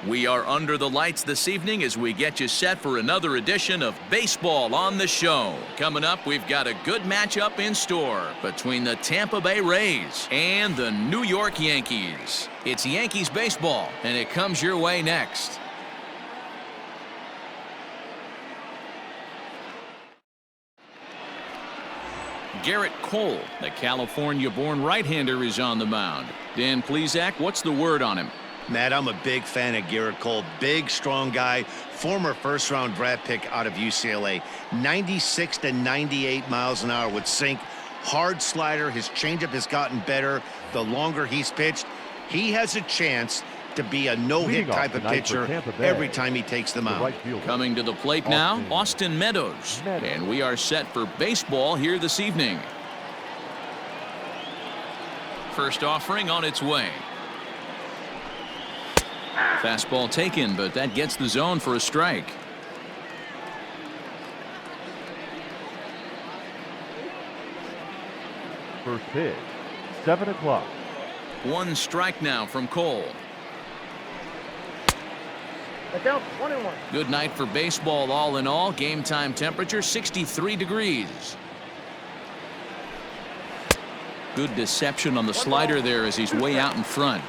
We are under the lights this evening as we get you set for another edition of Baseball on the Show. Coming up, we've got a good matchup in store between the Tampa Bay Rays and the New York Yankees. It's Yankees baseball, and it comes your way next. Garrett Cole, the California-born right-hander, is on the mound. Dan Plesac, what's the word on him? Matt, I'm a big fan of Garrett Cole. Big, strong guy. Former first-round draft pick out of UCLA. 96 to 98 miles an hour with sink. Hard slider. His changeup has gotten better. The longer he's pitched, he has a chance to be a no-hit type of pitcher every time he takes the mound. Coming to the plate now, Austin Meadows. And we are set for baseball here this evening. First offering on its way. Fastball taken, but that gets the zone for a strike. First pitch, 7 o'clock. One strike now from Cole. Count 21. Good night for baseball all in all. Game time temperature 63 degrees. Good deception on the slider there as he's way out in front.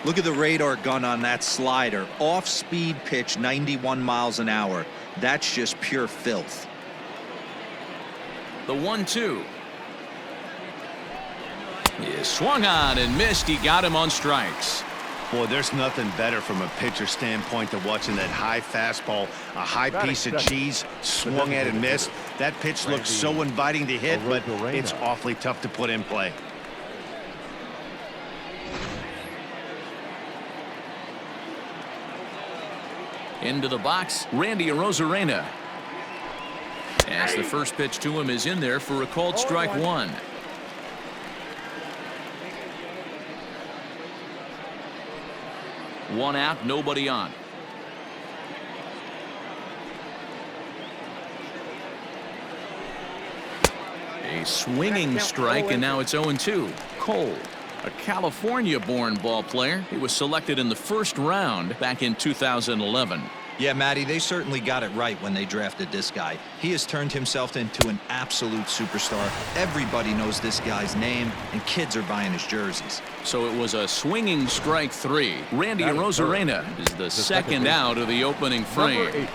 Look at the radar gun on that slider. Off-speed pitch, 91 miles an hour. That's just pure filth. The 1-2. He swung on and missed. He got him on strikes. Boy, there's nothing better from a pitcher standpoint than watching that high fastball, a high piece of cheese, swung at and missed. That pitch looks so inviting to hit, but it's awfully tough to put in play. Into the box, Randy Arozarena. As the first pitch to him is in there for a called strike one. One out, nobody on. A swinging strike, and now it's 0-2. Cole, a California-born ball player. He was selected in the first round back in 2011. Yeah, Matty, they certainly got it right when they drafted this guy. He has turned himself into an absolute superstar. Everybody knows this guy's name, and kids are buying his jerseys. So it was a swinging strike three. Randy Arozarena is the second out of the opening frame.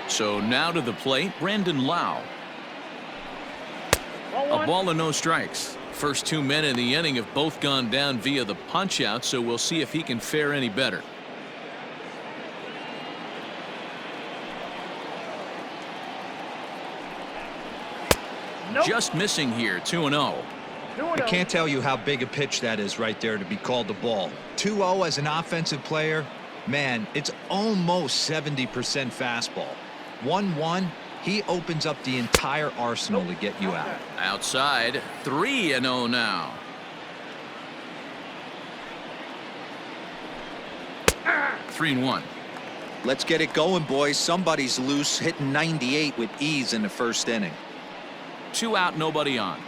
So now to the plate, Brandon Lau. A ball and no strikes. First 2 men in the inning have both gone down via the punch out, so we'll see if he can fare any better. Just missing here, 2-0. I can't tell you how big a pitch that is right there to be called a ball. 2-0 as an offensive player, man, it's almost 70% fastball. 1-1, he opens up the entire arsenal to get you out. Outside, 3-0 now. Three and one. Let's get it going, boys. Somebody's loose, hitting 98 with ease in the first inning. 2 out, nobody on.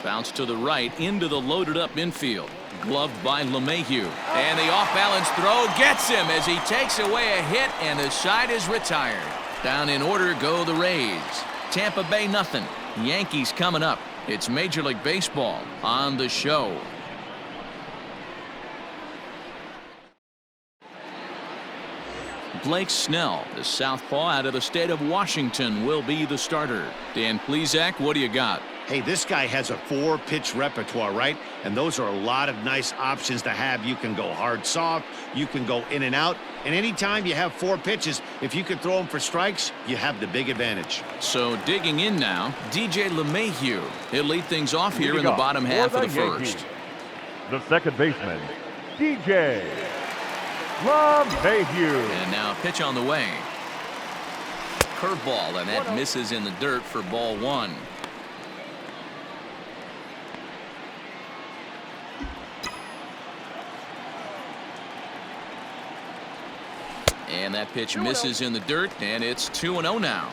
Bounce to the right into the loaded up infield. Gloved by LeMahieu. And the off-balance throw gets him as he takes away a hit, and the side is retired. Down in order go the Rays. Tampa Bay nothing. Yankees coming up. It's Major League Baseball on the Show. Blake Snell, the southpaw out of the state of Washington, will be the starter. Dan Plesac, what do you got? Hey, this guy has a 4-pitch repertoire, right? And those are a lot of nice options to have. You can go hard, soft. You can go in and out. And anytime you have 4 pitches, if you can throw them for strikes, you have the big advantage. So digging in now, DJ LeMahieu. He'll lead things off here in the bottom half of the first. The second baseman, DJ LeMahieu. And now pitch on the way. Curveball, and that misses in the dirt for ball one. And that pitch misses in the dirt, and it's 2-0 now.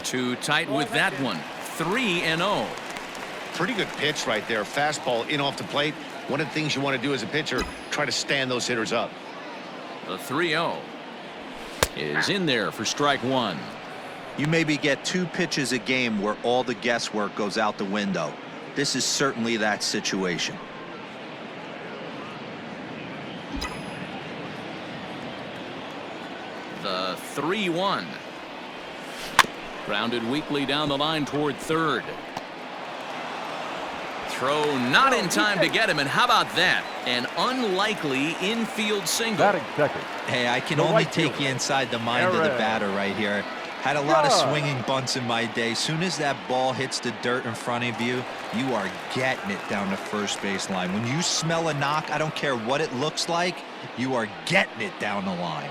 Too tight with that one. 3-0. Pretty good pitch right there. Fastball in off the plate. One of the things you want to do as a pitcher, try to stand those hitters up. The 3-0 is in there for strike one. You maybe get 2 pitches a game where all the guesswork goes out the window. This is certainly that situation. The 3-1. Grounded weakly down the line toward third. Throw not in time to get him, and how about that? An unlikely infield single. Batting second. Hey, I can The only right take fielder, you inside the mind of the Garrett. batter right here. Had a lot of Judd. swinging bunts in my day. Soon as that ball hits the dirt in front of you, you are getting it down the first base line. When you smell a knock, I don't care what it looks like, you are getting it down the line.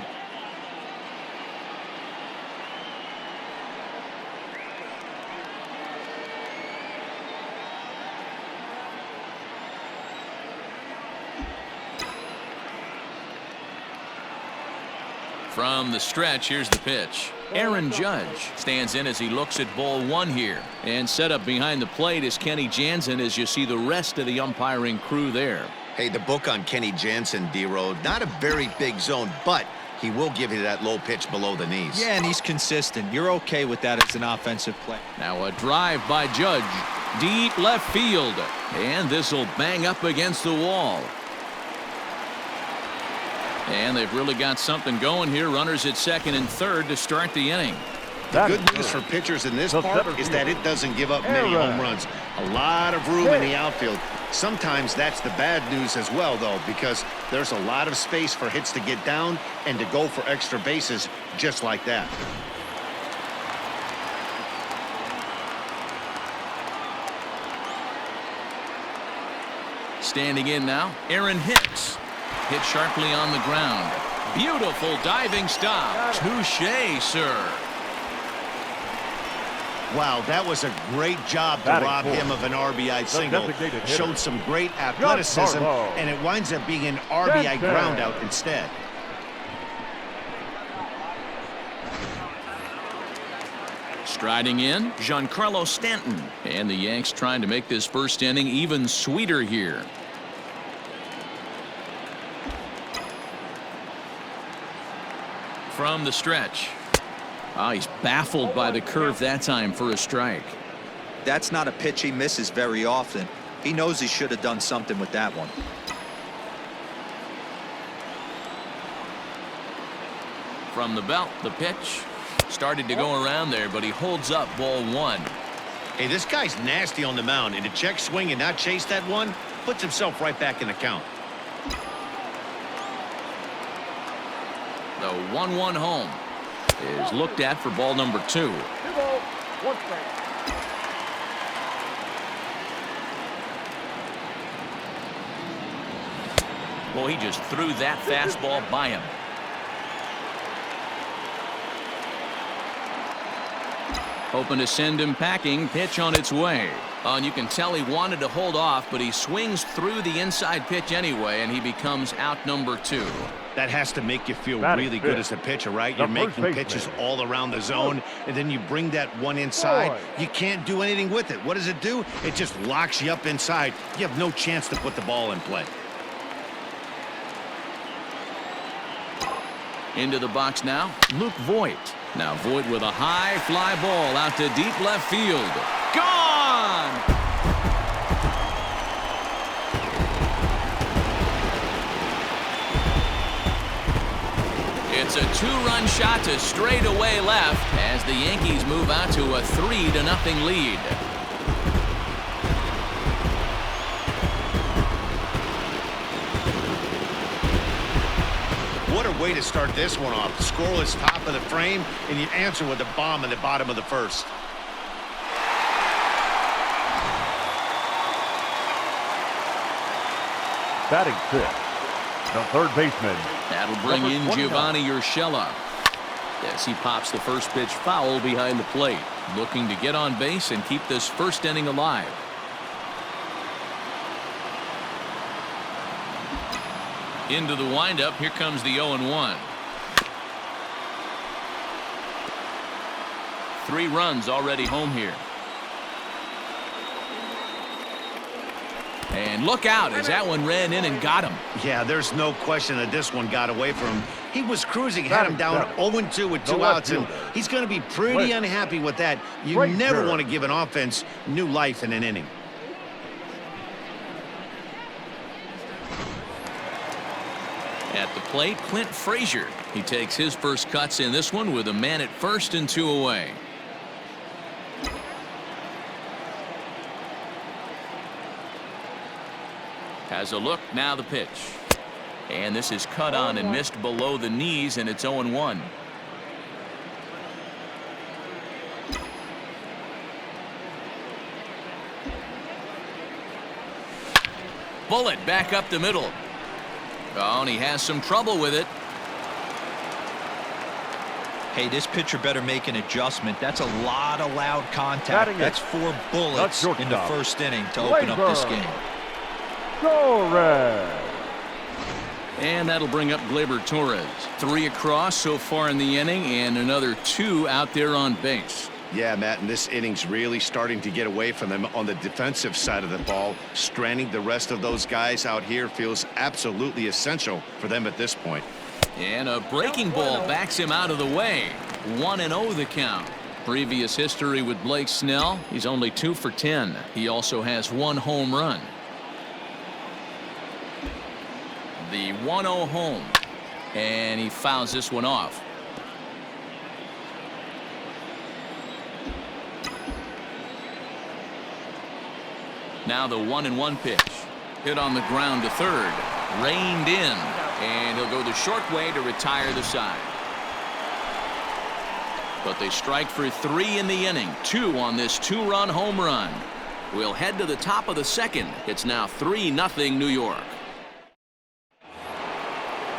From the stretch, here's the pitch. Aaron Judge stands in as he looks at ball one here. And set up behind the plate is Kenny Jansen as you see the rest of the umpiring crew there. Hey, the book on Kenny Jansen, D-Road, not a very big zone, but he will give you that low pitch below the knees. Yeah, and he's consistent. You're okay with that as an offensive play. Now a drive by Judge. Deep left field. And this will bang up against the wall. And they've really got something going here. Runners at second and third to start the inning. The good news for pitchers in this park is that it doesn't give up many home runs. A lot of room in the outfield. Sometimes that's the bad news as well, though, because there's a lot of space for hits to get down and to go for extra bases just like that. Standing in now, Aaron Hicks. Hit sharply on the ground. Beautiful diving stop. Touché, sir. Wow, that was a great job to Batting rob fourth. him of an RBI single. designated hitter, Showed some great athleticism, Judd. and it winds up being an RBI Jansen. ground out instead. Striding in, Giancarlo Stanton. And the Yanks trying to make this first inning even sweeter here. From the stretch. Oh, he's baffled by the curve that time for a strike. That's not a pitch he misses very often. He knows he should have done something with that one. From the belt, the pitch. Started to go around there, but he holds up ball one. Hey, this guy's nasty on the mound, and to check swing and not chase that one puts himself right back in the count. The 1-1 home is looked at for ball number 2. 2 balls, 1 strike. Well, he just threw that fastball by him. Hoping to send him packing. Pitch on its way. And you can tell he wanted to hold off, but he swings through the inside pitch anyway, and he becomes out number 2. That has to make you feel Batting really good fifth. as a pitcher, right? The You're first making baseman. pitches all around the zone, and then you bring that one inside. You can't do anything with it. What does it do? It just locks you up inside. You have no chance to put the ball in play. Into the box now, Luke Voit. Now Voit with a high fly ball out to deep left field. Gone! It's a 2-run shot to straightaway left as the Yankees move out to a 3-0 lead. What a way to start this one off. Scoreless top of the frame, and you answer with a bomb in the bottom of the first. Batting fifth. The third baseman. That'll bring Number in 29. Giovanni Urshela as he pops the first pitch foul behind the plate, looking to get on base and keep this first inning alive. Into the windup. Here comes the 0-1. 3 runs already home here. And look out as that one ran in and got him. Yeah, there's no question that this one got away from him. He was cruising, had him down 0-2 with 2 outs, and he's going to be pretty unhappy with that. You never want to give an offense new life in an inning. At the plate, Clint Frazier. He takes his first cuts in this one with a man at first and 2 away. Has a look, now the pitch. And this is cut on and missed below the knees, and it's 0-1. Bullet back up the middle. Oh, and he has some trouble with it. Hey, this pitcher better make an adjustment. That's a lot of loud contact. That's 4 bullets in the first inning to open up this game. Go Red. And that'll bring up Gleyber Torres. 3 across so far in the inning, and another 2 out there on base. Yeah, Matt, and this inning's really starting to get away from them on the defensive side of the ball. Stranding the rest of those guys out here feels absolutely essential for them at this point. And a breaking ball backs him out of the way. 1-0 the count. Previous history with Blake Snell, he's only 2 for 10. He also has 1 home run. The 1-0 home. And he fouls this one off. Now the 1-1 pitch. Hit on the ground to third. Reined in. And he'll go the short way to retire the side. But they strike for 3 in the inning. 2 on this 2-run home run. We'll head to the top of the second. It's now 3-0 New York.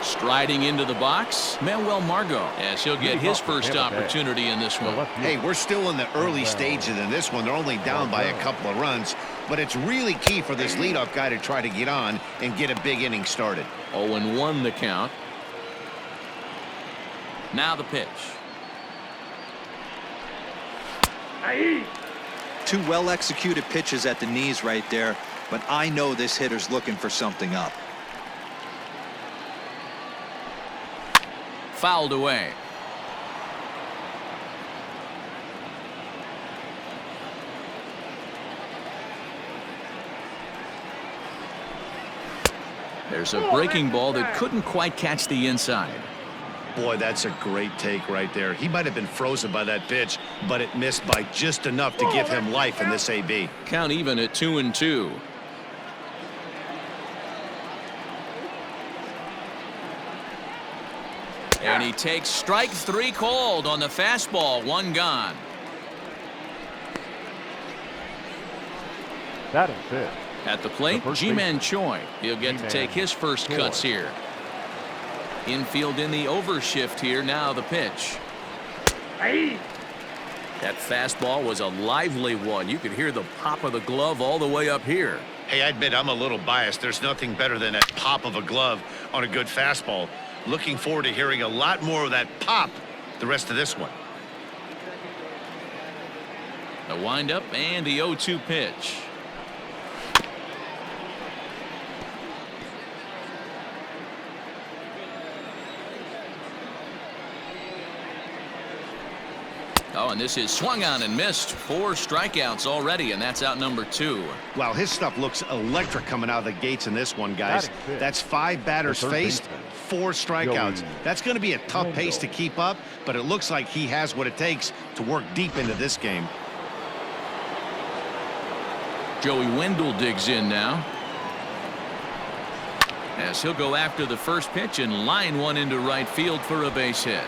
Striding into the box, Manuel Margot, as he'll get his first opportunity in this one. Hey, we're still in the early stages in this one. They're only down by a couple of runs, but it's really key for this leadoff guy to try to get on and get a big inning started. 0-1 the count. Now the pitch. 2 well-executed pitches at the knees right there, but I know this hitter's looking for something up. Fouled away. There's a breaking ball that couldn't quite catch the inside. Boy, that's a great take right there. He might have been frozen by that pitch, but it missed by just enough to give him life in this AB. Count even at 2-2. And he takes strike 3 called on the fastball. 1 gone. That is it. At the plate, Ji-Man Choi. He'll get to take his first cuts here. Infield in the overshift here. Now the pitch. That fastball was a lively one. You could hear the pop of the glove all the way up here. Hey, I admit I'm a little biased. There's nothing better than that pop of a glove on a good fastball. Looking forward to hearing a lot more of that pop the rest of this one. The windup and the 0-2 pitch. Oh, and this is swung on and missed. 4 strikeouts already, and that's out number 2. Wow, his stuff looks electric coming out of the gates in this one, guys. That's 5 batters faced, 4 strikeouts. That's going to be a tough pace to keep up, but it looks like he has what it takes to work deep into this game. Joey Wendell digs in now. As he'll go after the first pitch and line one into right field for a base hit.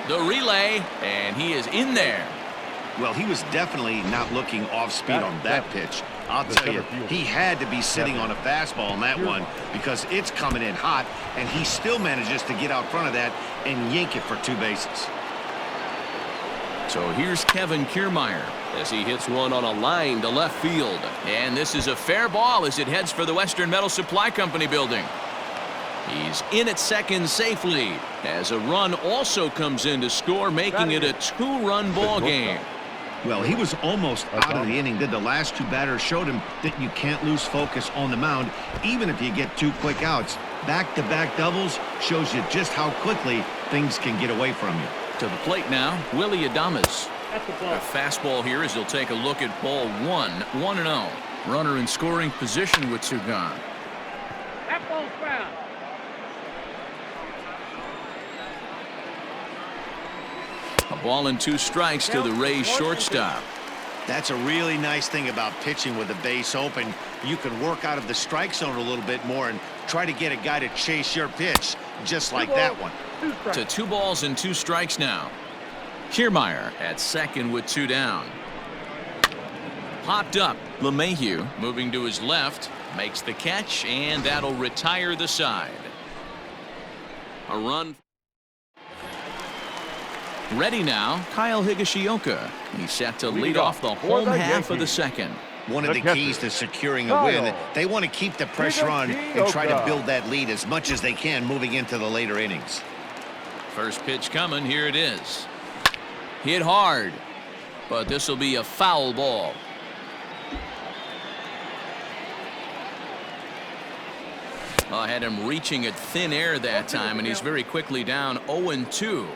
The relay, and he is in there. Well, he was definitely not looking off speed on that pitch. I'll tell you, he had to be sitting on a fastball on that one because it's coming in hot, and he still manages to get out front of that and yank it for 2 bases. So here's Kevin Kiermaier as he hits one on a line to left field. And this is a fair ball as it heads for the Western Metal Supply Company building. He's in at second safely as a run also comes in to score, making it a 2-run ball game. Well, he was almost out of the inning. Did the last 2 batters showed him that you can't lose focus on the mound, even if you get 2 quick outs. Back-to-back doubles shows you just how quickly things can get away from you. To the plate now, Willie Adames. A fastball here as he'll take a look at ball 1, 1-0. Runner in scoring position with 2 gone. That ball's foul. A ball and 2 strikes to the Rays shortstop. That's a really nice thing about pitching with the base open. You can work out of the strike zone a little bit more and try to get a guy to chase your pitch, just like that one. To 2 balls and 2 strikes now. Kiermaier at second with 2 down. Popped up. LeMahieu moving to his left, makes the catch, and that'll retire the side. A run. Ready now, Kyle Higashioka. He's set to lead off the home half of the second. One of the keys to securing a win, they want to keep the pressure on and try to build that lead as much as they can moving into the later innings. First pitch coming, here it is. Hit hard, but this will be a foul ball. I had him reaching at thin air that time, and he's very quickly down 0-2.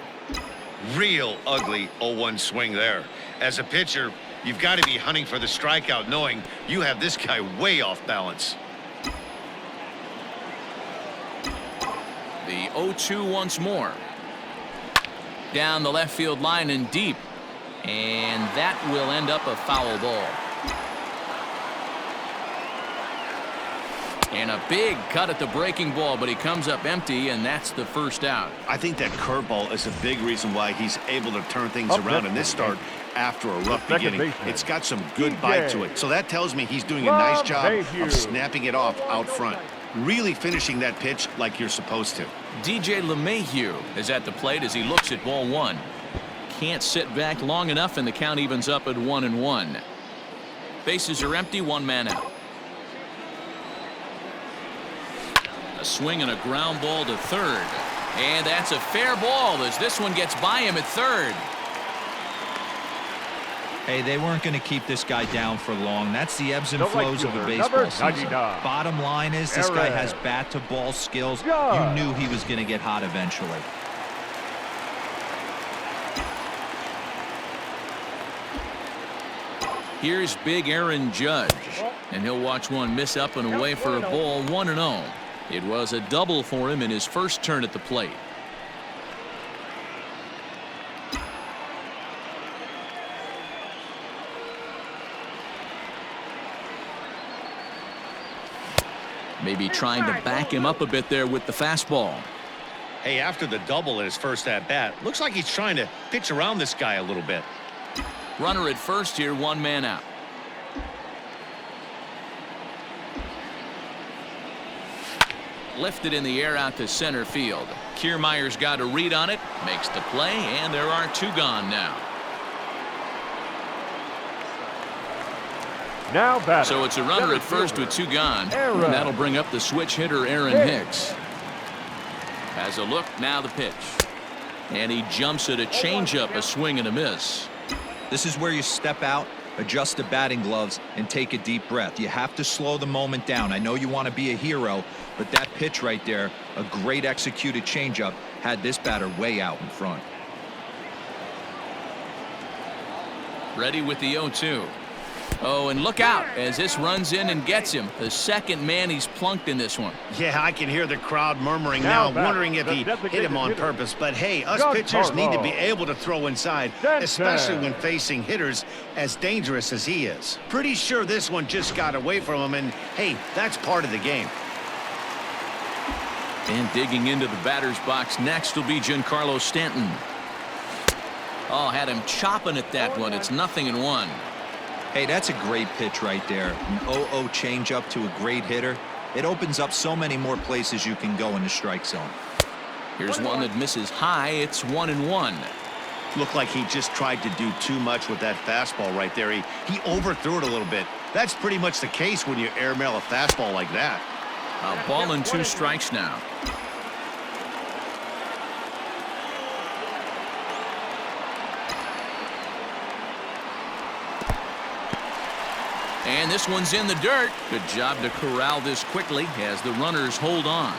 Real ugly 0-1 swing there. As a pitcher, you've got to be hunting for the strikeout, knowing you have this guy way off balance. The 0-2 once more. Down the left field line and deep. And that will end up a foul ball. And a big cut at the breaking ball, but he comes up empty, and that's the first out. I think that curveball is a big reason why he's able to turn things around in this start after a rough beginning. It's got some good bite to it. So that tells me he's doing a nice job of snapping it off out front. Really finishing that pitch like you're supposed to. DJ LeMahieu is at the plate as he looks at ball 1. Can't sit back long enough, and the count evens up at 1-1. Bases are empty, 1 man out. A swing and a ground ball to third. And that's a fair ball as this one gets by him at third. Hey, they weren't going to keep this guy down for long. That's the ebbs and flows of a baseball season. Bottom line is this guy has bat-to-ball skills. You knew he was going to get hot eventually. Here's big Aaron Judd, and he'll watch one miss up and away for a ball, 1-0. It was a double for him in his first turn at the plate. Maybe trying to back him up a bit there with the fastball. Hey, after the double in his first at-bat, looks like he's trying to pitch around this guy a little bit. Runner at first here, 1 man out. Lifted in the air out to center field. Kiermaier's got a read on it, makes the play, and there are 2 gone now. Now batting. So it's a runner at first with 2 gone. And that'll bring up the switch hitter, Aaron Hicks. Has a look, now the pitch. And he jumps at a changeup, a swing and a miss. This is where you step out, adjust the batting gloves, and take a deep breath. You have to slow the moment down. I know you want to be a hero, but that pitch right there, a great executed changeup, had this batter way out in front. Ready with the 0-2. Oh, and look out as this runs in and gets him. The second man he's plunked in this one. Yeah, I can hear the crowd murmuring now, wondering if he hit him on purpose. But hey, us pitchers need to be able to throw inside, especially when facing hitters as dangerous as he is. Pretty sure this one just got away from him, and hey, that's part of the game. And digging into the batter's box next will be Giancarlo Stanton. Oh, had him chopping at that one. It's 0-1. Hey, that's a great pitch right there. An 0-0 changeup to a great hitter. It opens up so many more places you can go in the strike zone. Here's one that misses high. It's 1-1. Looked like he just tried to do too much with that fastball right there. He overthrew it a little bit. That's pretty much the case when you airmail a fastball like that. A ball and 2 strikes now. And this one's in the dirt. Good job to corral this quickly as the runners hold on.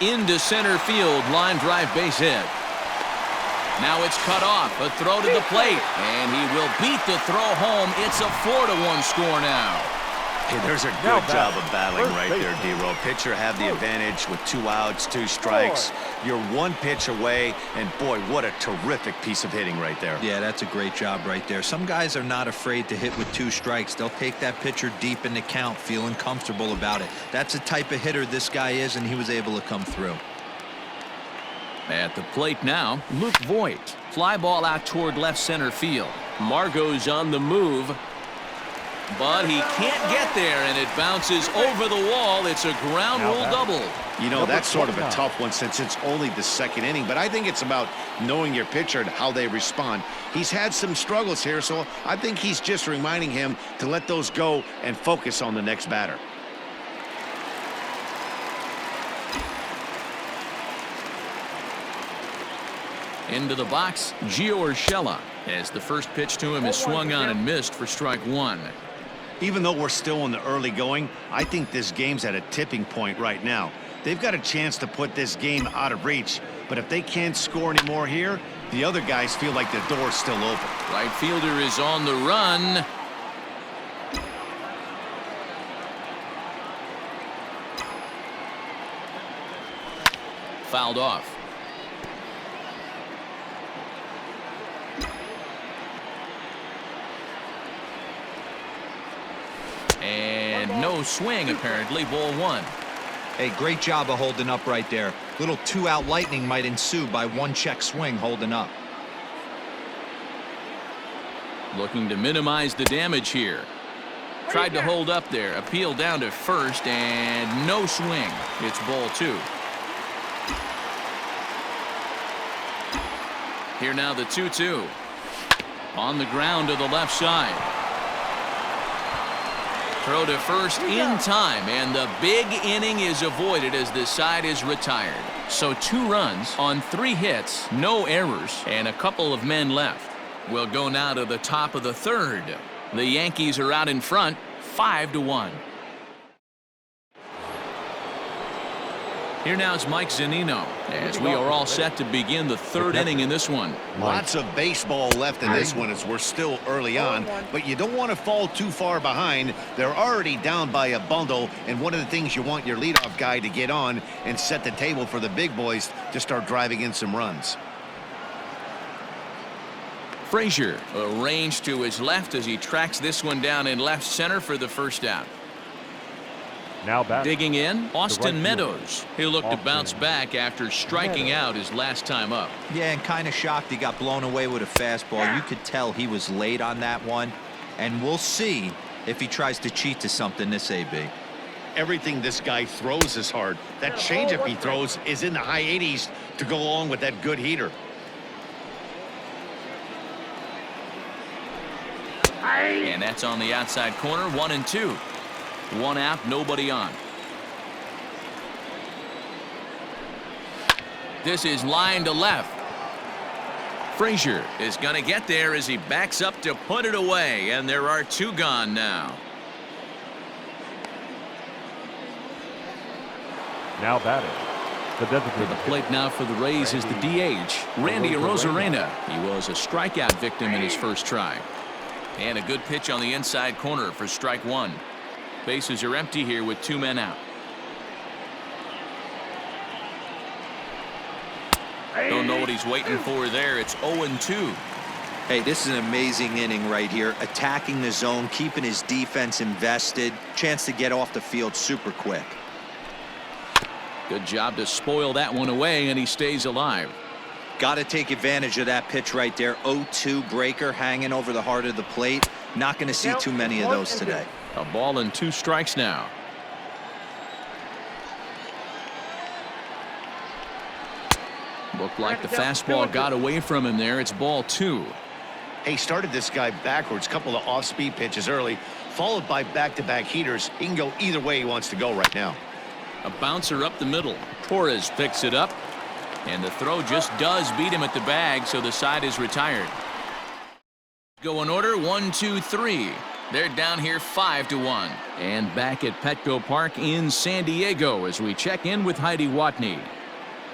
Into center field, line drive base hit. Now it's cut off, a throw to the plate, and he will beat the throw home. It's a 4-1 score now. Hey, there's a good job of battling right there, D-Row. Pitcher have the advantage with 2 outs, 2 strikes. You're 1 pitch away, and boy, what a terrific piece of hitting right there. Yeah, that's a great job right there. Some guys are not afraid to hit with 2 strikes. They'll take that pitcher deep in the count, feeling comfortable about it. That's the type of hitter this guy is, and he was able to come through. At the plate now, Luke Voigt. Fly ball out toward left center field. Margot's on the move. But he can't get there, and it bounces over the wall. It's a ground rule double. You know, that's sort of a tough one since it's only the 2nd inning, but I think it's about knowing your pitcher and how they respond. He's had some struggles here, so I think he's just reminding him to let those go and focus on the next batter. Into the box, Gio Urshela, as the first pitch to him is swung on and missed for strike 1. Even though we're still in the early going, I think this game's at a tipping point right now. They've got a chance to put this game out of reach, but if they can't score anymore here, the other guys feel like the door's still open. Right fielder is on the run. Fouled off. And no swing, apparently. Ball 1. Hey, great job of holding up right there. Little 2-out lightning might ensue by 1 check swing holding up. Looking to minimize the damage here. Tried to hold up there. Appeal down to first, and no swing. It's ball 2. Here now the 2-2. On the ground to the left side. Throw to first in time, and the big inning is avoided as the side is retired. So 2 runs on 3 hits, no errors, and a couple of men left. We'll go now to the top of the 3rd. The Yankees are out in front, 5-1. Here now is Mike Zunino as we are all set to begin the 3rd inning in this one. Lots of baseball left in this one as we're still early on, but you don't want to fall too far behind. They're already down by a bundle, and one of the things you want your leadoff guy to get on and set the table for the big boys to start driving in some runs. Frazier arranged to his left as he tracks this one down in left center for the first out. Now back. Digging in, Austin right Meadows. He'll look to bounce back after striking out his last time up. Yeah, and kind of shocked he got blown away with a fastball. You could tell he was late on that one, and we'll see if he tries to cheat to something this AB. Everything this guy throws is hard. That changeup he throws is in the high 80s to go along with that good heater. And that's on the outside corner, 1-2. 1 out, nobody on. This is line to left. Frazier is going to get there as he backs up to put it away, and there are 2 gone now. Now batting. The To the plate now for the Rays is the DH, Randy Arozarena. He was a strikeout victim in his first try. And a good pitch on the inside corner for strike 1. Bases are empty here with 2 men out. Don't know what he's waiting for there. It's 0-2. Hey, this is an amazing inning right here. Attacking the zone, keeping his defense invested. Chance to get off the field super quick. Good job to spoil that one away, and he stays alive. Got to take advantage of that pitch right there. 0-2 breaker hanging over the heart of the plate. Not going to see too many of those today. A ball and 2 strikes now. Looked like the fastball got away from him there. It's ball 2. He started this guy backwards, couple of off-speed pitches early, followed by back-to-back heaters. He can go either way he wants to go right now. A bouncer up the middle. Torres picks it up, and the throw just does beat him at the bag, so the side is retired. Go in order, 1, 2, 3. They're down here 5-1. And back at Petco Park in San Diego as we check in with Heidi Watney.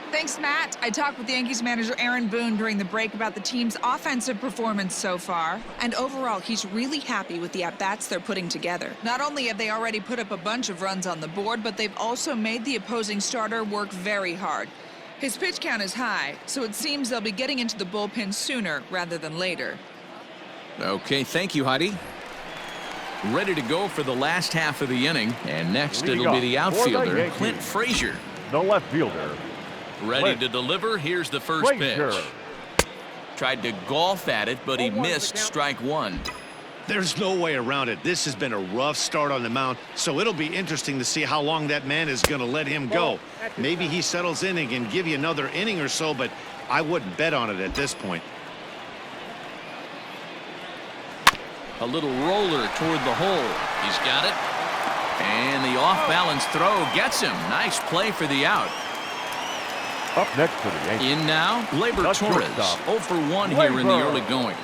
Thanks, Matt. I talked with Yankees manager Aaron Boone during the break about the team's offensive performance so far. And overall, he's really happy with the at-bats they're putting together. Not only have they already put up a bunch of runs on the board, but they've also made the opposing starter work very hard. His pitch count is high, so it seems they'll be getting into the bullpen sooner rather than later. Okay, thank you, Heidi. Ready to go for the last half of the inning. And next it'll be the outfielder, Clint Frazier. The left fielder. Ready to deliver. Here's the first pitch. Tried to golf at it, but he missed strike 1. There's no way around it. This has been a rough start on the mound, so it'll be interesting to see how long that man is going to let him go. Maybe he settles in and can give you another inning or so, but I wouldn't bet on it at this point. A little roller toward the hole. He's got it. And the off-balance throw gets him. Nice play for the out. Up next for the Yankees. In now, Gleyber Torres. 0 for 1 here in the early going.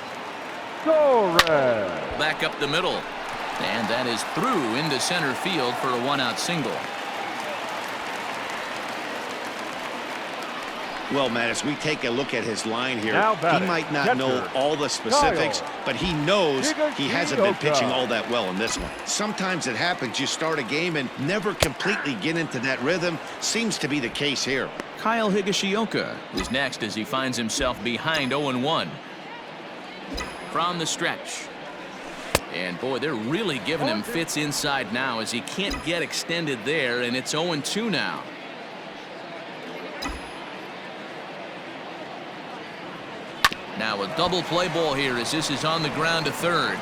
Torres. Back up the middle. And that is through into center field for a 1-out single. Well, Matt, as we take a look at his line here, he might not know all the specifics, but he knows he hasn't been pitching all that well in this one. Sometimes it happens. You start a game and never completely get into that rhythm. Seems to be the case here. Kyle Higashioka is next as he finds himself behind 0-1. From the stretch. And, boy, they're really giving him fits inside now as he can't get extended there, and it's 0-2 now. Now a double play ball here as this is on the ground to third.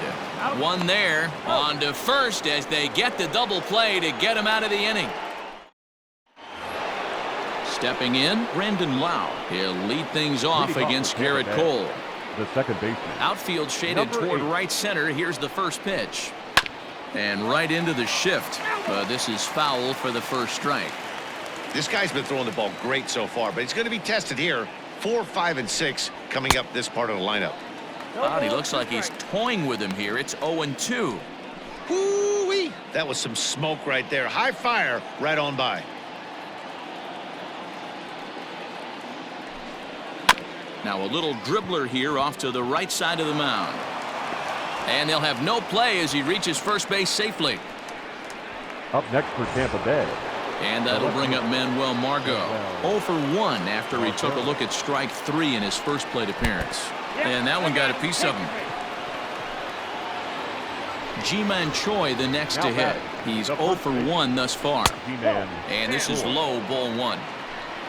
One there on to first as they get the double play to get him out of the inning. Stepping in, Brandon Lau. He'll lead things off against Garrett Cole. The second baseman. Outfield shaded toward right center. Here's the first pitch. And right into the shift. This is foul for the first strike. This guy's been throwing the ball great so far, but he's going to be tested here. 4, 5, and 6 coming up this part of the lineup. He looks like he's toying with him here. It's 0-2. Woo-wee! That was some smoke right there. High fire right on by. Now a little dribbler here off to the right side of the mound. And they'll have no play as he reaches first base safely. Up next for Tampa Bay. And that'll bring up Manuel Margot. 0 for 1 after he took a look at strike 3 in his first plate appearance. And that one got a piece of him. Ji-Man Choi the next to hit. He's 0 for 1 thus far. And this is low, ball 1.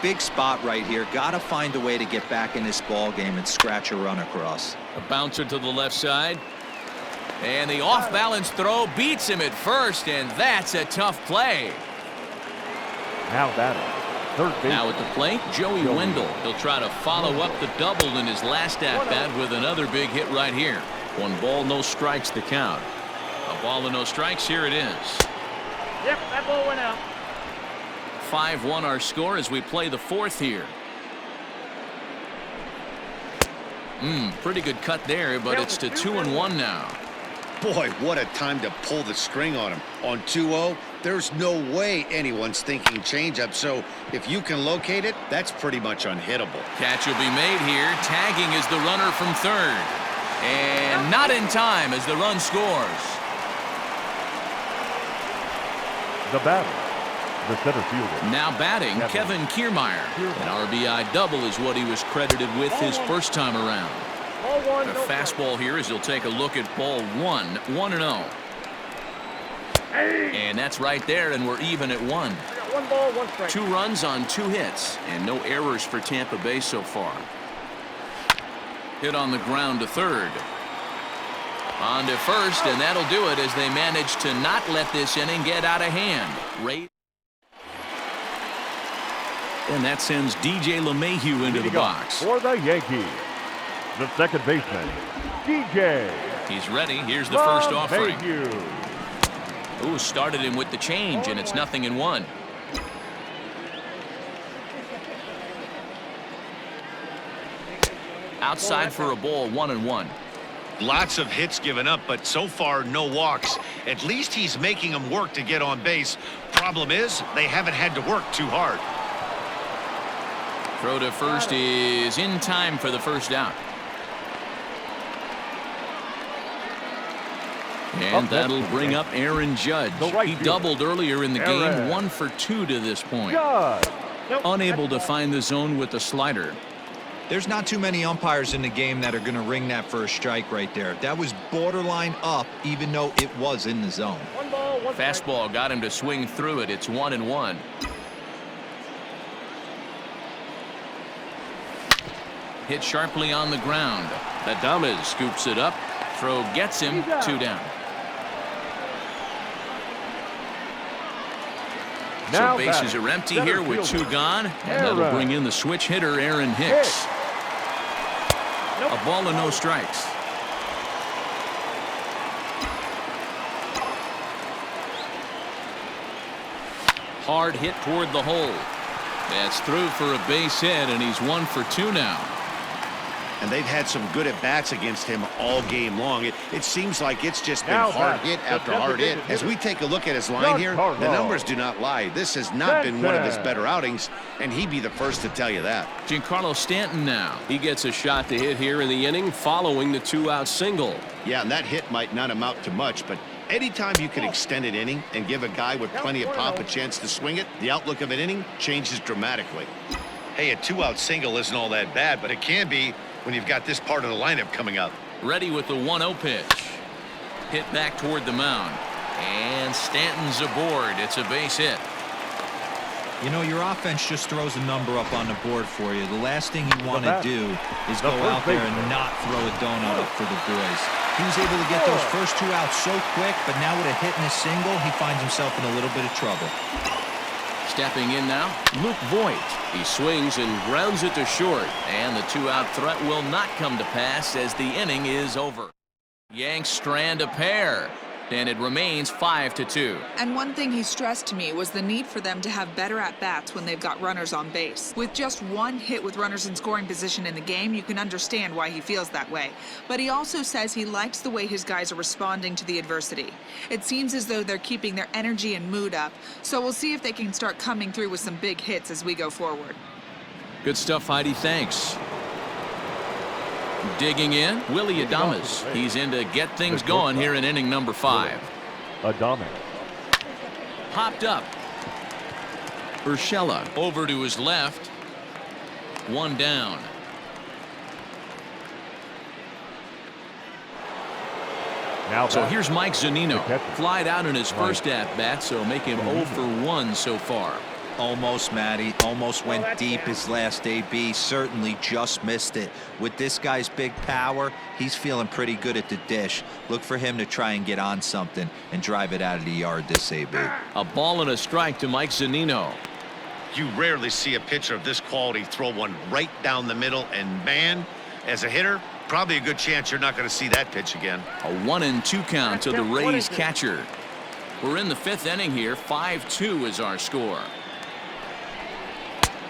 Big spot right here. Got to find a way to get back in this ball game and scratch a run across. A bouncer to the left side. And the off-balance throw beats him at first, and that's a tough play. Now batting. Third base. Now at the plate, Joey Wendell. He'll try to follow up the double in his last at-bat with another big hit right here. 1 ball, no strikes the count. A ball and no strikes, here it is. Yep, that ball went out. 5-1 our score as we play the 4th here. Pretty good cut there, but it's to 2-1 now. Boy, what a time to pull the string on him. On 2-0, there's no way anyone's thinking changeup, so if you can locate it, that's pretty much unhittable. Catch will be made here. Tagging is the runner from third. And not in time as the run scores. The batter, the center fielder. Now batting, Kevin Kiermaier. An RBI double is what he was credited with his first time around. A fastball here as he'll take a look at ball 1, 1-0. And that's right there, and we're even at 1. 1 ball, 1 strike. 2 runs on 2 hits, and no errors for Tampa Bay so far. Hit on the ground to third. On to first, and that'll do it as they manage to not let this inning get out of hand. And that sends DJ LeMahieu into the box. For the Yankees, the second baseman, DJ. He's ready. Here's the first offering. LeMahieu. Ooh, started him with the change, and it's 0-1. Outside for a ball, 1-1. Lots of hits given up, but so far no walks. At least he's making them work to get on base. Problem is, they haven't had to work too hard. Throw to first is in time for the first out. And that'll bring up Aaron Judd. He doubled earlier in the game, 1 for 2 to this point. Unable to find the zone with the slider. There's not too many umpires in the game that are going to ring that first strike right there. That was borderline up, even though it was in the zone. One ball, one strike. Fastball got him to swing through it. It's 1-1. Hit sharply on the ground. Adames scoops it up. Throw gets him. 2 down. So bases are empty here with 2 gone. And that'll bring in the switch hitter, Aaron Hicks. A ball and no strikes. Hard hit toward the hole. That's through for a base hit, and he's 1 for 2 now. And they've had some good at-bats against him all game long. It seems like it's just been hard hit after hard hit. As we take a look at his line here, the numbers do not lie. This has not been one of his better outings, and he'd be the first to tell you that. Giancarlo Stanton now. He gets a shot to hit here in the inning following the 2-out single. Yeah, and that hit might not amount to much, but anytime you can extend an inning and give a guy with plenty of pop a chance to swing it, the outlook of an inning changes dramatically. Hey, a 2-out single isn't all that bad, but it can be when you've got this part of the lineup coming up. Ready with the 1-0 pitch. Hit back toward the mound. And Stanton's aboard. It's a base hit. You know, your offense just throws a number up on the board for you. The last thing you want to do is go out there and not throw a donut up for the boys. He was able to get those first 2 outs so quick, but now with a hit and a single, he finds himself in a little bit of trouble. Stepping in now, Luke Voigt. He swings and grounds it to short, and the 2-out threat will not come to pass as the inning is over. Yanks strand a pair, and it remains 5-2. And one thing he stressed to me was the need for them to have better at-bats when they've got runners on base. With just 1 hit with runners in scoring position in the game, you can understand why he feels that way. But he also says he likes the way his guys are responding to the adversity. It seems as though they're keeping their energy and mood up, so we'll see if they can start coming through with some big hits as we go forward. Good stuff, Heidi. Thanks. Digging in, Willie Adames. He's in to get things going here in inning number 5. Adames. Popped up. Urshela over to his left. 1 down. So here's Mike Zunino. Flied out in his first at-bat, so make him 0 for 1 so far. Almost, Matty. Almost went deep his last AB. Certainly just missed it. With this guy's big power, he's feeling pretty good at the dish. Look for him to try and get on something and drive it out of the yard this AB. A ball and a strike to Mike Zunino. You rarely see a pitcher of this quality throw one right down the middle, and man, as a hitter, probably a good chance you're not going to see that pitch again. A 1-2 count to the Rays catcher. We're in the 5th inning here. 5-2 is our score.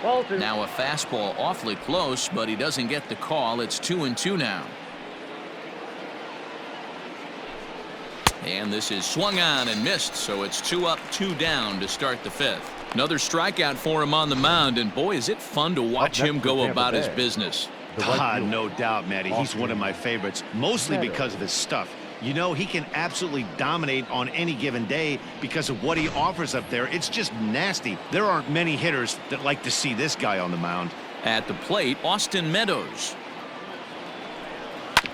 Now a fastball awfully close, but he doesn't get the call. It's 2-2 now. And this is swung on and missed, so it's 2 up, 2 down to start the 5th. Another strikeout for him on the mound, and boy, is it fun to watch him go about his business. No doubt, Matty. He's one of my favorites, mostly because of his stuff. You know, he can absolutely dominate on any given day because of what he offers up there. It's just nasty. There aren't many hitters that like to see this guy on the mound. At the plate, Austin Meadows.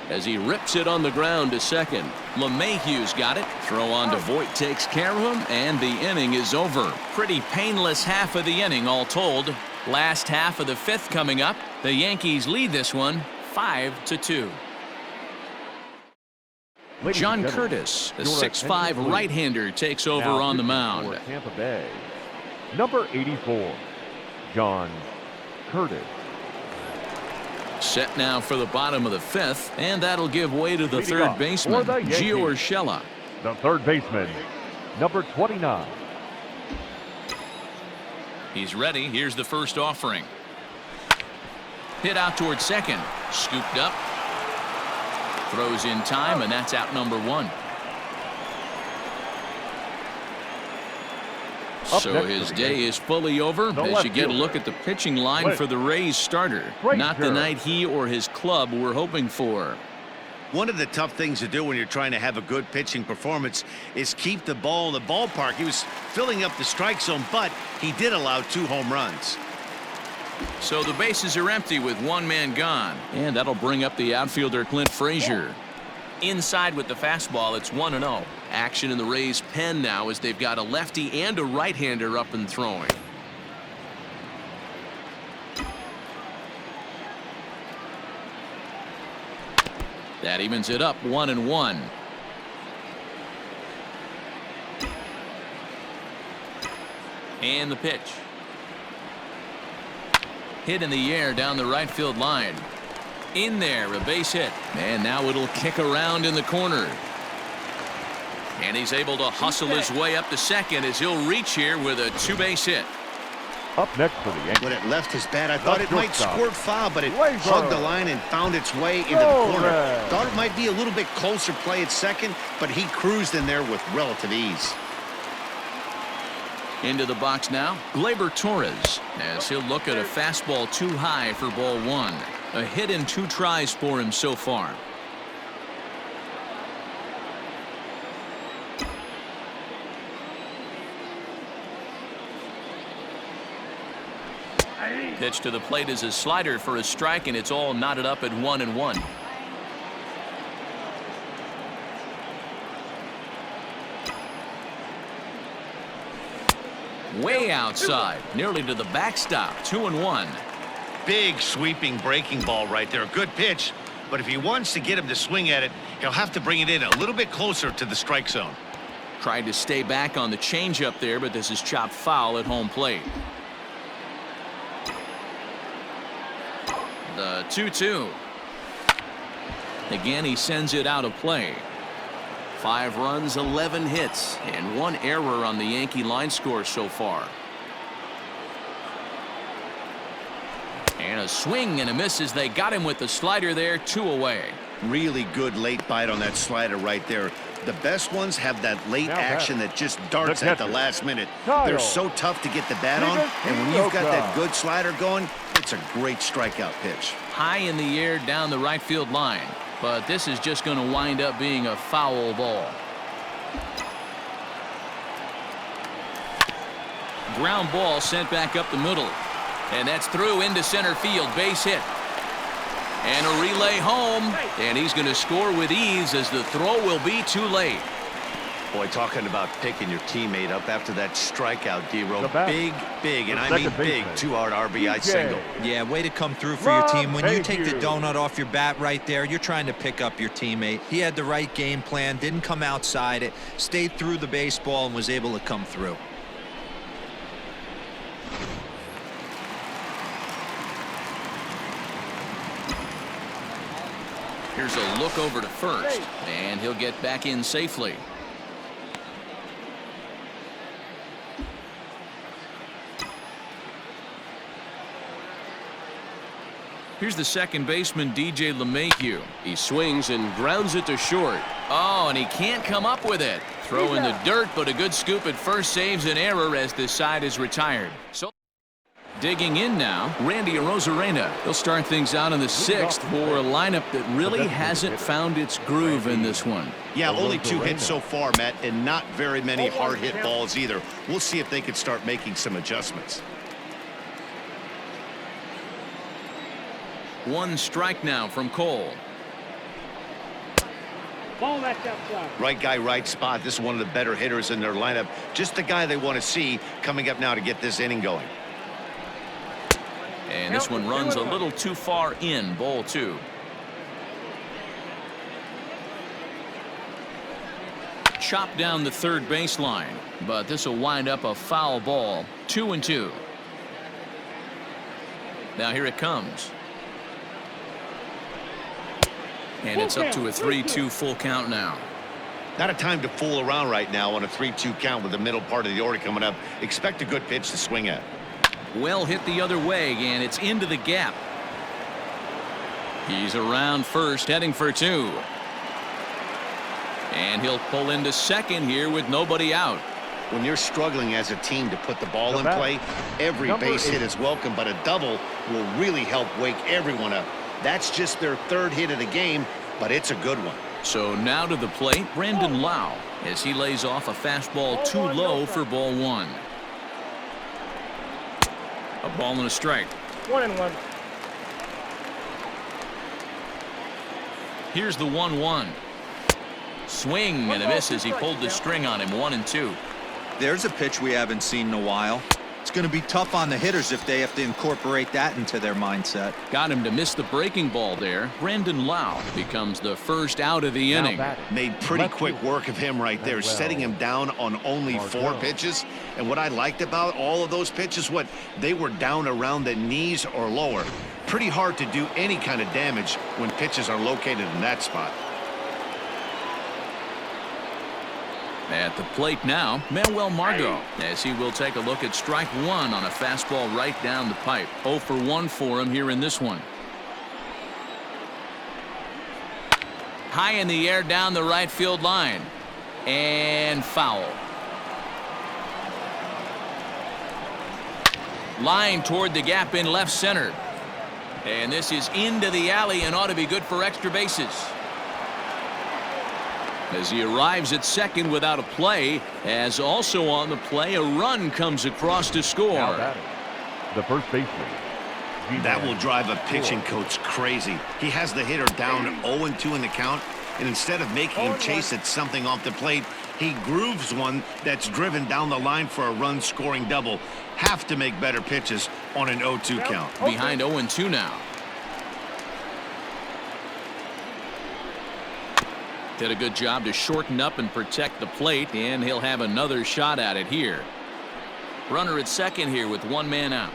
As he rips it on the ground to second. LeMahieu's got it. Throw on to Voigt takes care of him, and the inning is over. Pretty painless half of the inning, all told. Last half of the 5th coming up. The Yankees lead this one 5-2. John Curtis, the 6'5" right-hander, takes over on the mound. Tampa Bay, number 84, John Curtis. Set now for the bottom of the 5th, and that'll give way to the Leading third off baseman, for the Yankees, Gio Urshela. the third baseman, number 29. He's ready. Here's the first offering. Hit out towards second. Scooped up. Throws in time, and that's out number 1. So his day is fully over as you get a look at the pitching line for the Rays starter. Not the night he or his club were hoping for. One of the tough things to do when you're trying to have a good pitching performance is keep the ball in the ballpark. He was filling up the strike zone, but he did allow 2 home runs. So the bases are empty with 1 man gone, and that'll bring up the outfielder Clint Frazier. Inside with the fastball, it's 1-0. Action in the Rays' pen now as they've got a lefty and a right-hander up and throwing. That evens it up 1-1. And the pitch. Hit in the air down the right field line. In there, a base hit. And now it'll kick around in the corner. And he's able to hustle his way up to second as he'll reach here with a 2-base hit. Up next for the Yankees. When it left his bat, I thought it might squirt foul, but it Fraser. hugged the line and found its way into the corner. Thought it might be a little bit closer play at second, but he cruised in there with relative ease. Into the box now, Gleyber Torres, as he'll look at a fastball too high for ball 1. A hit in 2 tries for him so far. Pitch to the plate is a slider for a strike, and it's all knotted up at 1-1. Way outside, nearly to the backstop, 2-1. Big sweeping breaking ball right there. Good pitch, but if he wants to get him to swing at it, he'll have to bring it in a little bit closer to the strike zone. Tried to stay back on the changeup there, but this is chopped foul at home plate. The 2-2. Again, he sends it out of play. 5 runs, 11 hits, and 1 error on the Yankee line score so far. And a swing and a miss as they got him with the slider there, 2 away. Really good late bite on that slider right there. The best ones have that late action that just darts at the last minute. They're so tough to get the bat on, and when you've got that good slider going, it's a great strikeout pitch. High in the air down the right field line, but this is just going to wind up being a foul ball. Ground ball sent back up the middle, and that's through into center field, base hit. And a relay home, and he's going to score with ease as the throw will be too late. Boy, talking about picking your teammate up after that strikeout, D-Row. Big, and I mean big, 2-out RBI single. Yeah, way to come through for your team. When you take the donut off your bat right there, you're trying to pick up your teammate. He had the right game plan, didn't come outside it, stayed through the baseball, and was able to come through. Here's a look over to first, and he'll get back in safely. Here's the second baseman, DJ LeMahieu. He swings and grounds it to short. Oh, and he can't come up with it. Throw in the dirt, but a good scoop at first saves an error as this side is retired. So digging in now, Randy Arozarena. He'll start things out in the 6th for a lineup that really hasn't found its groove in this one. Yeah, only 2 hits so far, Matt, and not very many hard hit balls either. We'll see if they can start making some adjustments. 1 strike now from Cole. Ball that's outside. Right guy, right spot. This is one of the better hitters in their lineup. Just the guy they want to see coming up now to get this inning going. And this one runs a little too far in, ball 2. Chop down the third baseline, but this will wind up a foul ball, 2-2. Now here it comes. And it's up to a 3-2 full count now. Not a time to fool around right now on a 3-2 count with the middle part of the order coming up. Expect a good pitch to swing at. Well hit the other way, and it's into the gap. He's around first, heading for 2. And he'll pull into second here with nobody out. When you're struggling as a team to put the ball in play, every base hit is welcome, but a double will really help wake everyone up. That's just their 3rd hit of the game, but it's a good one. So now to the plate, Brandon Lau, as he lays off a fastball too low for ball 1. A ball and a strike. 1-1. Here's the 1-1. Swing and a miss as he pulled the string on him. 1-2. There's a pitch we haven't seen in a while. It's going to be tough on the hitters if they have to incorporate that into their mindset. Got him to miss the breaking ball there. Brandon Lau becomes the first out of the inning. Made pretty quick work of him right there, setting him down on only 4 pitches. And what I liked about all of those pitches, they were down around the knees or lower. Pretty hard to do any kind of damage when pitches are located in that spot. At the plate now, Manuel Margot, as he will take a look at strike 1 on a fastball right down the pipe. 0 for 1 for him here in this one. High in the air down the right field line. And foul. Line toward the gap in left center. And this is into the alley and ought to be good for extra bases. As he arrives at second without a play, as also on the play, a run comes across to score. Now batting, the first baseman. That will drive a pitching coach crazy. He has the hitter down 0-2 in the count, and instead of making him chase at something off the plate, he grooves one that's driven down the line for a run-scoring double. Have to make better pitches on an 0-2 count. Behind 0-2 now. Did a good job to shorten up and protect the plate, and he'll have another shot at it here. Runner at second here with 1 man out.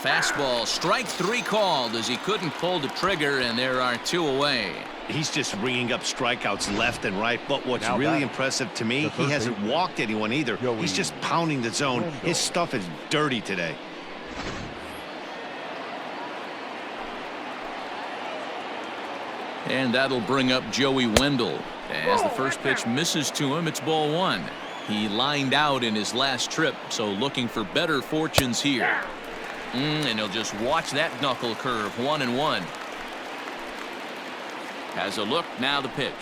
Fastball, strike 3 called as he couldn't pull the trigger, and there are 2 away. He's just ringing up strikeouts left and right, but what's really impressive to me, he hasn't walked anyone either. He's just pounding the zone. His stuff is dirty today. And that'll bring up Joey Wendell. As the first pitch misses to him, it's ball 1. He lined out in his last trip, so looking for better fortunes here. And he'll just watch that knuckle curve. 1-1. Has a look, now the pitch.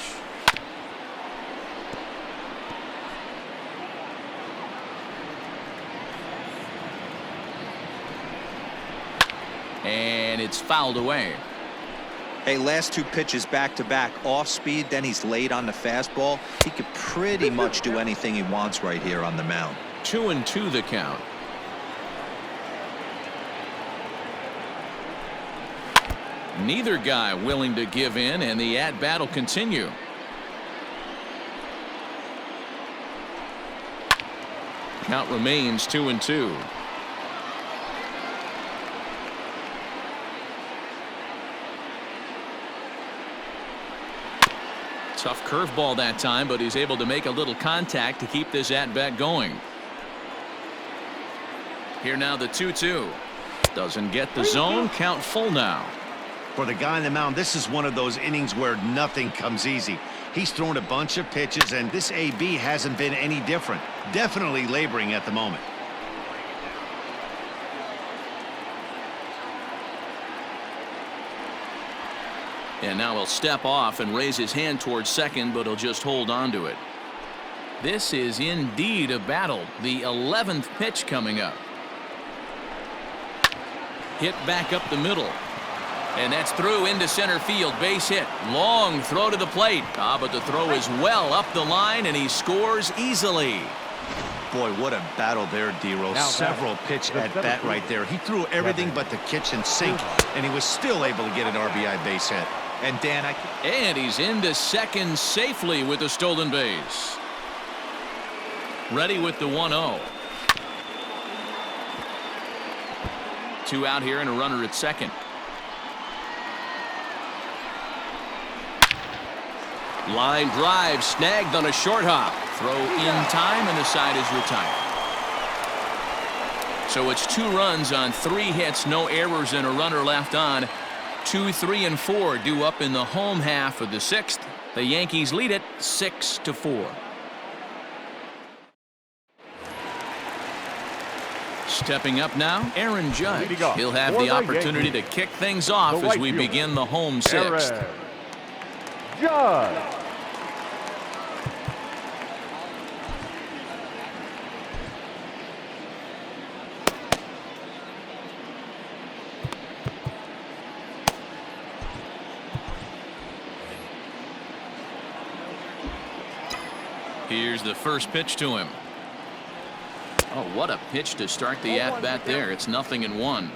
And it's fouled away. Hey, last 2 pitches back-to-back off speed, then he's late on the fastball. He could pretty much do anything he wants right here on the mound. 2-2 the count. Neither guy willing to give in, and the at-bat will continue. Count remains 2-2. Tough curveball that time, but he's able to make a little contact to keep this at-bat going. Here now the 2-2. Doesn't get the zone. Count full now. For the guy on the mound, this is one of those innings where nothing comes easy. He's thrown a bunch of pitches, and this AB hasn't been any different. Definitely laboring at the moment. And now he'll step off and raise his hand towards second, but he'll just hold on to it. This is indeed a battle. The 11th pitch coming up. Hit back up the middle. And that's through into center field. Base hit. Long throw to the plate. But the throw is well up the line, and he scores easily. Boy, what a battle there, D-Rose. Several pitch at bat right there. He threw everything but the kitchen sink, and he was still able to get an RBI base hit. And Dan, and he's into second safely with a stolen base. Ready with the 1-0. 2 out here and a runner at second. Line drive snagged on a short hop. Throw in time, and the side is retired. So it's 2 runs on 3 hits, no errors, and a runner left on. 2, 3, and 4 due up in the home half of the 6th. The Yankees lead it 6-4. Stepping up now, Aaron Judd. He'll have the opportunity to kick things off as we begin the home 6th. Judd. Here's the first pitch to him. Oh, what a pitch to start the at-bat there. It's 0-1.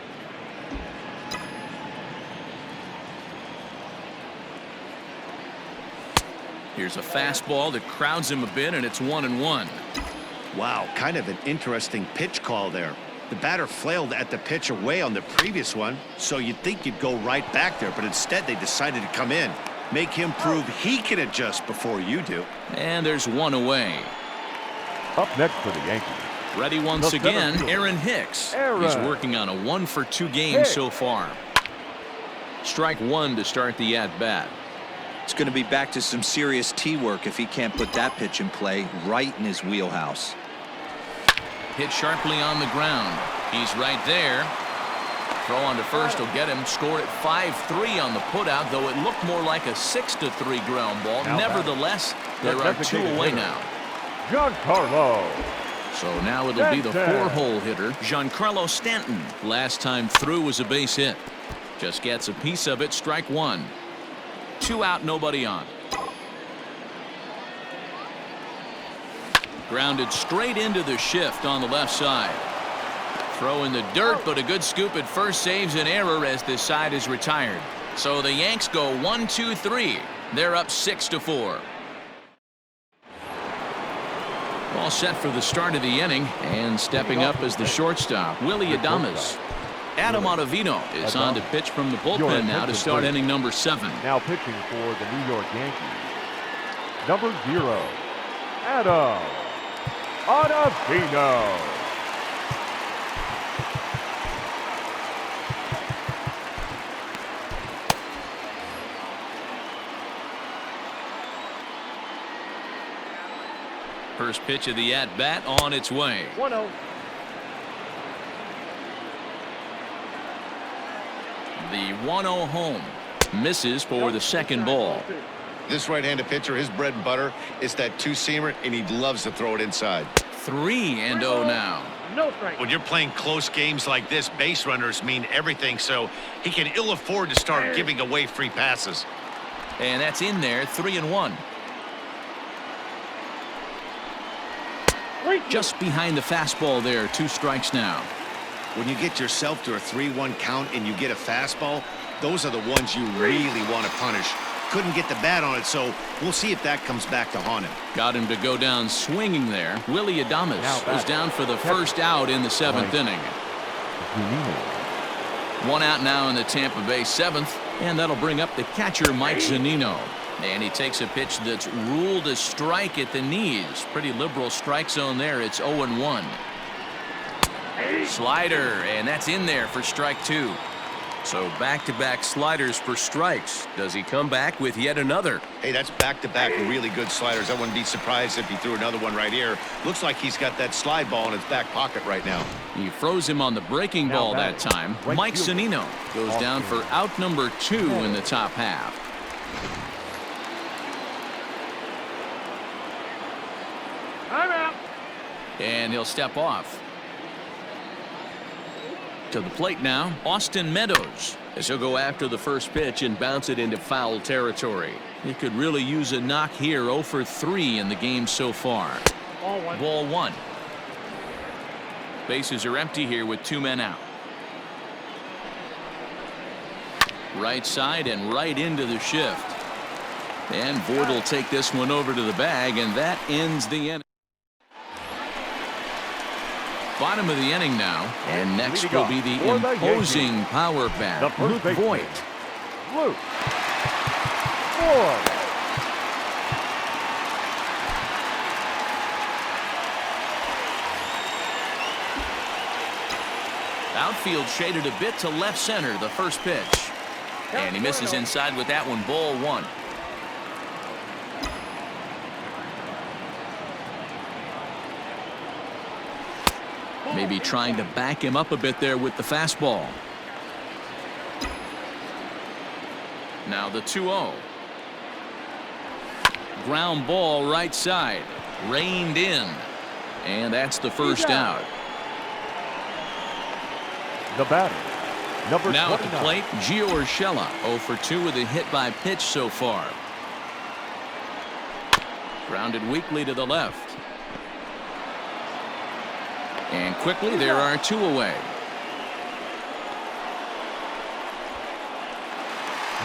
Here's a fastball that crowds him a bit, and it's 1-1. Wow, kind of an interesting pitch call there. The batter flailed at the pitch away on the previous one, so you'd think you'd go right back there, but instead they decided to come in. Make him prove he can adjust before you do. And there's 1 away. Up next for the Yankees. Ready once again, Aaron Hicks. He's working on a 1-for-2 game so far. Strike 1 to start the at-bat. It's going to be back to some serious tee work if he can't put that pitch in play right in his wheelhouse. Hit sharply on the ground. He's right there. Throw on to first will get him. Scored at 5-3 on the putout, though it looked more like a 6-3 ground ball. Nevertheless, there are 2 away now. Giancarlo. So now it'll be the 4-hole hitter, Giancarlo Stanton. Last time through was a base hit. Just gets a piece of it. Strike 1. 2 out, nobody on. Grounded straight into the shift on the left side. Throw in the dirt, but a good scoop at first saves an error as this side is retired. So the Yanks go 1-2-3. They're up 6-4. All set for the start of the inning, and stepping up as the shortstop, Willie Adames. Adam Ottavino is on to pitch from the bullpen now to start inning number 7. Now pitching for the New York Yankees, number 0, Adam Ottavino. First pitch of the at-bat on its way. 1-0. The 1-0 home. Misses for the second ball. This right-handed pitcher, his bread and butter is that 2-seamer, and he loves to throw it inside. 3-0 now. No strike. When you're playing close games like this, base runners mean everything, so he can ill afford to start giving away free passes. And that's in there, 3-1. Just behind the fastball there, 2 strikes now. When you get yourself to a 3-1 count and you get a fastball, those are the ones you really want to punish. Couldn't get the bat on it, so we'll see if that comes back to haunt him. Got him to go down swinging there. Willie Adames is down for the first out in the 7th inning. 1 out now in the Tampa Bay 7th, and that'll bring up the catcher Mike Zunino. And he takes a pitch that's ruled a strike at the knees. Pretty liberal strike zone there. It's 0-1. Slider, and that's in there for strike 2. So back-to-back sliders for strikes. Does he come back with yet another? Hey, that's back-to-back really good sliders. I wouldn't be surprised if he threw another one right here. Looks like he's got that slide ball in his back pocket right now. He froze him on the breaking ball that time. Mike Zunino goes down for out number 2 in the top half. I'm out. And he'll step off. To the plate now, Austin Meadows, as he'll go after the first pitch and bounce it into foul territory. He could really use a knock here. 0 for 3 in the game so far. Ball 1. Bases are empty here with 2 men out. Right side and right into the shift. And Voigt will take this one over to the bag, and that ends the inning. Bottom of the inning now, and next Leading will off be the for the imposing Yankees, power the bat, first Luke baseman, Voigt. Luke Voigt. Outfield shaded a bit to left center, the first pitch. And he misses inside with that one, ball one. Maybe trying to back him up a bit there with the fastball. Now the 2-0. Ground ball right side. Reined in. And that's the first out. The batter, number Now at the 29. plate, Gio Urshela, 0 for 2 with a hit by pitch so far. Grounded weakly to the left. And quickly there are 2 away.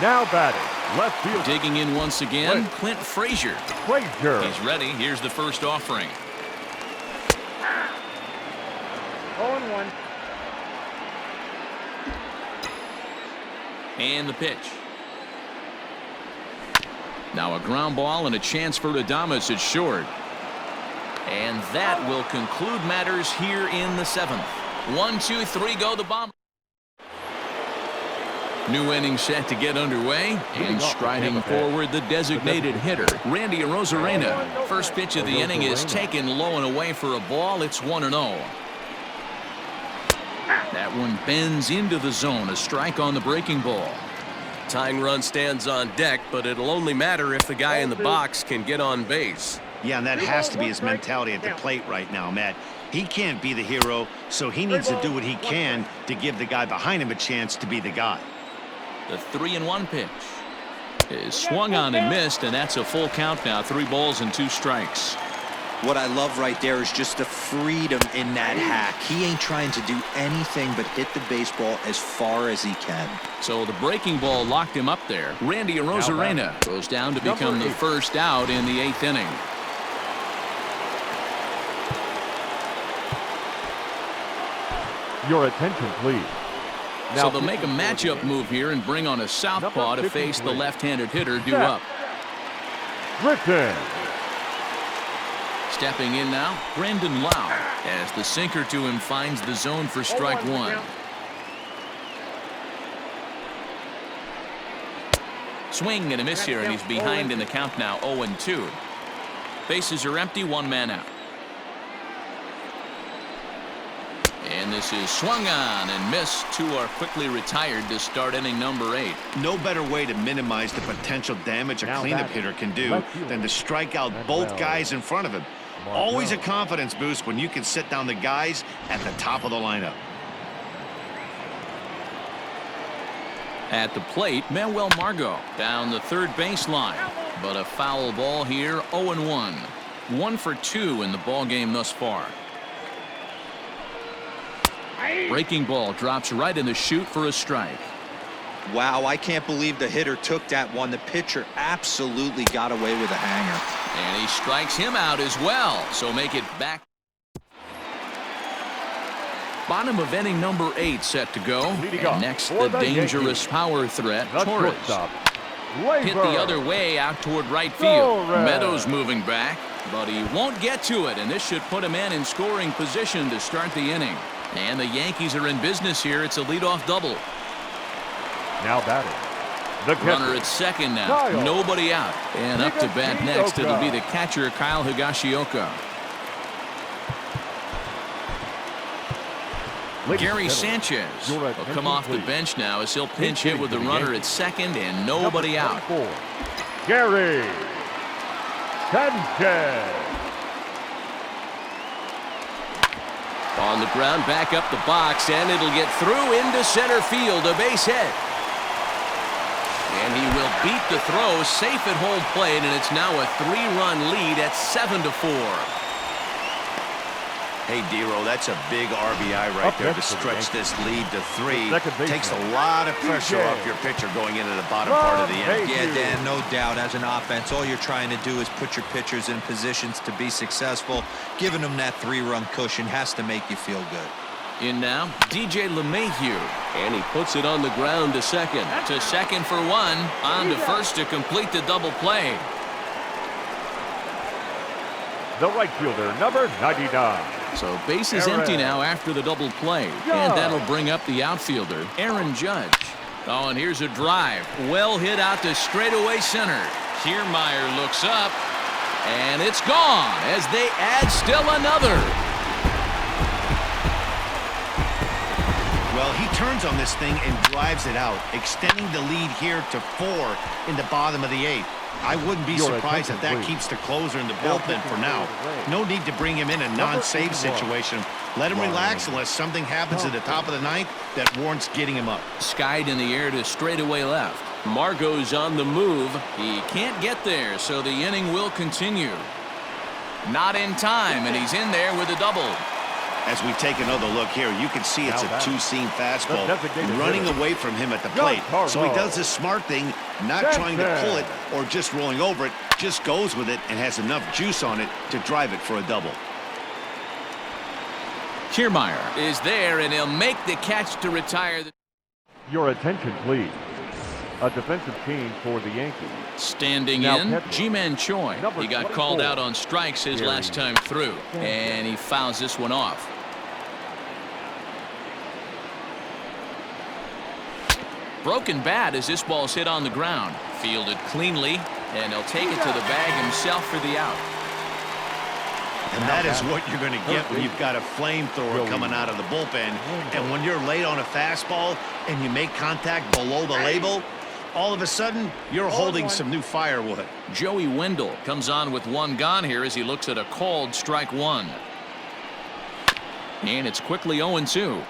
Now batting, left field. Digging in once again, Clint Frazier. Frazier. He's ready. Here's the first offering. 0-1. And the pitch. Now a ground ball and a chance for Adames at short. And that will conclude matters here in the 7th. 1, 2, 3, go the bomb. New inning set to get underway, and striding forward the designated hitter, Randy Arozarena. First pitch of the inning is taken low and away for a ball. It's 1-0. That one bends into the zone, a strike on the breaking ball. Tying run stands on deck, but it'll only matter if the guy in the box can get on base. Yeah, and that has to be his mentality at the plate right now, Matt. He can't be the hero, so he needs to do what he can to give the guy behind him a chance to be the guy. The 3-1 pitch is swung on and missed, and that's a full count now. 3 balls and 2 strikes. What I love right there is just the freedom in that hack. He ain't trying to do anything but hit the baseball as far as he can. So the breaking ball locked him up there. Randy Arozarena goes down to become the first out in the 8th inning. Your attention, please. So they'll make a matchup move here and bring on a southpaw to face the left-handed hitter due up. Griffin. Stepping in now, Brendan Lau, as the sinker to him finds the zone for strike 1. Swing and a miss here, and he's behind in the count now, 0-2. Bases are empty, 1 man out. And this is swung on and missed. 2 are quickly retired to start inning number 8. No better way to minimize the potential damage a cleanup hitter can do than to strike out both guys in front of him. Always a confidence boost when you can sit down the guys at the top of the lineup. At the plate, Manuel Margot down the third baseline. But a foul ball here, 0-1. 1 for 2 in the ball game thus far. Breaking ball drops right in the chute for a strike. Wow, I can't believe the hitter took that one. The pitcher absolutely got away with a hanger. And he strikes him out as well. So make it back. Bottom of inning number 8 set to go. And next, the dangerous power threat, Torres. Hit the other way out toward right field. Meadows moving back, but he won't get to it. And this should put him in scoring position to start the inning. And the Yankees are in business here. It's a leadoff double. Now batting. The runner at second now. Kyle. Nobody out. And up to bat next, it'll be the catcher, Kyle Higashioka. Gary Sanchez will come off the bench now as he'll pinch hit with the runner at second and nobody out. Gary Sanchez. On the ground, back up the box, and it'll get through into center field, a base hit. And he will beat the throw, safe at home plate, and it's now a 3-run lead at 7-4. Hey, Dero, that's a big RBI right there to stretch this lead to 3. Takes a lot of pressure off your pitcher going into the bottom part of the inning. Yeah, Dan, no doubt. As an offense, all you're trying to do is put your pitchers in positions to be successful. Giving them that 3-run cushion has to make you feel good. In now, DJ LeMahieu. And he puts it on the ground to second. To second for 1. On to first to complete the double play. The right fielder, number 99. So base is empty now after the double play. And that'll bring up the outfielder, Aaron Judd. Oh, and here's a drive. Well hit out to straightaway center. Kiermaier looks up. And it's gone as they add still another. Well, he turns on this thing and drives it out, extending the lead here to 4 in the bottom of the 8th. I wouldn't be surprised if that keeps the closer in the bullpen for now. No need to bring him in a non-save situation. Let him relax unless something happens at the top of the 9th that warrants getting him up. Skied in the air to straightaway left. Margot's on the move. He can't get there, so the inning will continue. Not in time, and he's in there with a double. As we take another look here, you can see it's a 2-seam fastball running away from him at the plate. So he does this smart thing, not trying to pull it or just rolling over it, just goes with it and has enough juice on it to drive it for a double. Kiermaier is there, and he'll make the catch to retire. Your attention, please. A defensive change for the Yankees. Standing in, Ji-Man Choi. He got called out on strikes his last time through, and he fouls this one off. Broken bat as this ball's hit on the ground. Fielded cleanly, and he'll take it to the bag himself for the out. And that is what you're going to get when you've got a flamethrower coming out of the bullpen. And when you're late on a fastball and you make contact below the label, all of a sudden, you're holding some new firewood. Joey Wendell comes on with 1 gone here as he looks at a called strike 1. And it's quickly 0-2.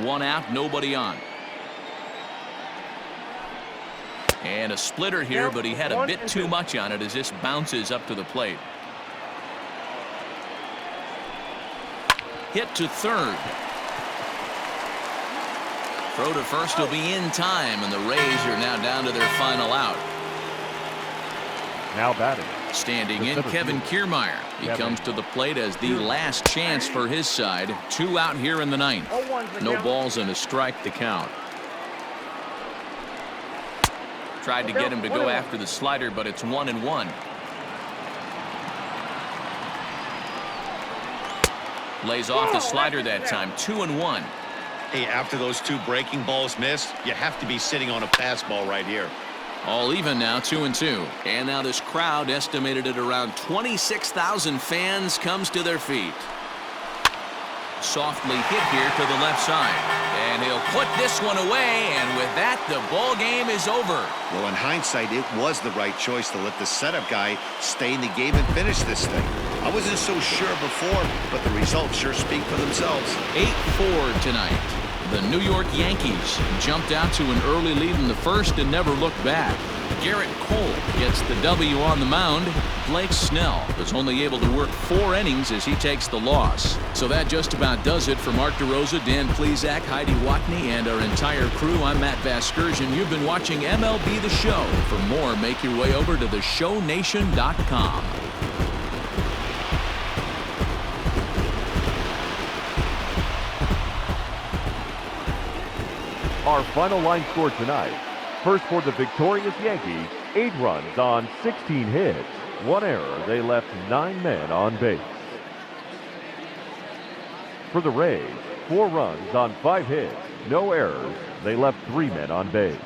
1 out, nobody on. And a splitter here, but he had a bit too much on it as this bounces up to the plate. Hit to third. Throw to first will be in time, and the Rays are now down to their final out. Now batting. Standing in, Kevin Kiermaier. He comes to the plate as the last chance for his side. 2 out here in the 9th. No balls and a strike to count. Tried to get him to go after the slider, but it's 1-1. Lays off the slider that time. 2-1. Hey, after those 2 breaking balls missed, you have to be sitting on a fastball right here. All even now, 2-2. And now this crowd, estimated at around 26,000 fans, comes to their feet. Softly hit here to the left side. And he'll put this one away, and with that, the ball game is over. Well, in hindsight, it was the right choice to let the setup guy stay in the game and finish this thing. I wasn't so sure before, but the results sure speak for themselves. 8-4 tonight. The New York Yankees jumped out to an early lead in the first and never looked back. Garrett Cole gets the W on the mound. Blake Snell was only able to work 4 innings as he takes the loss. So that just about does it for Mark DeRosa, Dan Plesac, Heidi Watney, and our entire crew. I'm Matt Vasgersian. You've been watching MLB The Show. For more, make your way over to theshownation.com. Our final line score tonight. First for the victorious Yankees, 8 runs on 16 hits. 1 error. They left 9 men on base. For the Rays, 4 runs on 5 hits. No errors. They left 3 men on base.